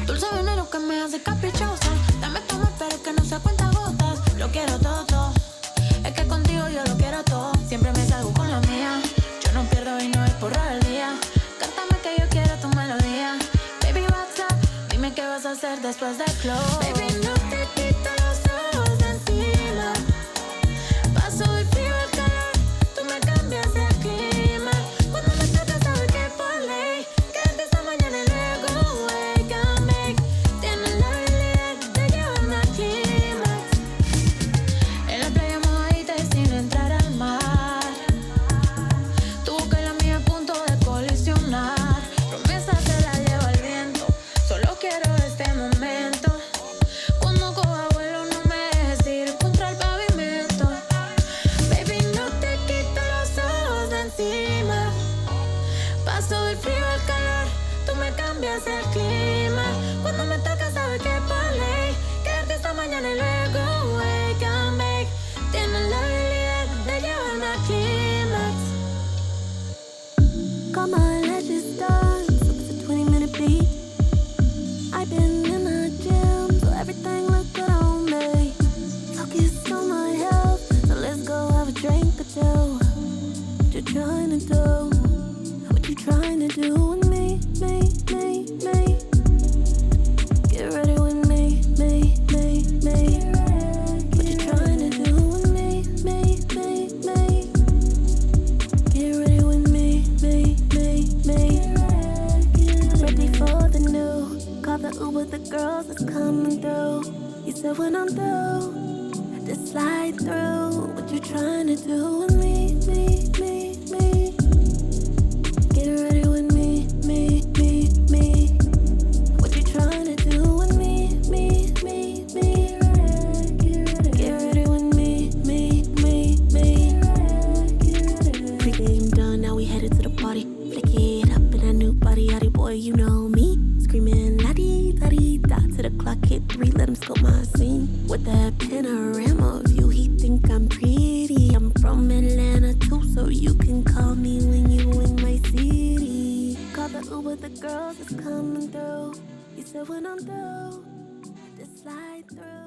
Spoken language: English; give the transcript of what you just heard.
Dulce veneno que me hace caprichosa. Dame tu amor, pero es que no se cuenta gotas. Lo quiero todo, todo. Es que contigo yo lo quiero todo. Siempre me salgo con la mía. Yo no pierdo y no es por rebeldía. Cántame que yo quiero tu melodía. Baby, what's up? Dime qué vas a hacer después del club. Baby, no te quito los ojos de encima. Paso el frío al calor. Tú me cambias el clima. Cuando me tocas sabes que por ley quédate esta mañana y luego wake and make. Tienes la habilidad de llevarme al clímax. En la playa mojadita y sin entrar al mar. Tu boca y la mía a punto de colisionar. Promesas se las lleva el viento. Solo quiero este momento. Cuando coja vuelo no me dejes ir contra el pavimento. Baby, no te quito los ojos de encima. Paso del frío al calor. Tú me cambias el clima. Cuando me tocas sabes que por ley quedarte esta mañana y luego wake and make. Tienes la habilidad de llevarme al clímax. Got my lashes done, so it's a 20-minute beat. I've been in the gym, so everything look good on me. Focus on my health, so let's go have a drink or two. What you trying to do? What you trying to do with me, me, me, me? Get ready with me, me, me, me. What you trying to do with me, me, me, me? Get ready with me, me, me, me. Ready for the new. Call the Uber, the girls that's coming through. You said when I'm through, just slide through. What you trying to do with me, me, me, me? Get ready with me, me, me, me. What you trying to do with me, me, me, me? Get ready with me, me, me, me. Pre-game done, now we headed to the party. Flick it up in that new body, yachty boy, you know me. Screaming la-dee-da-dee-da to the clock hit 3, let him scope my scene. With that panorama view, he think I'm pretty. I'm from Atlanta too, so you can call me when you in my city. Call the Uber, the girls that's coming through. You said when I'm through, just slide through.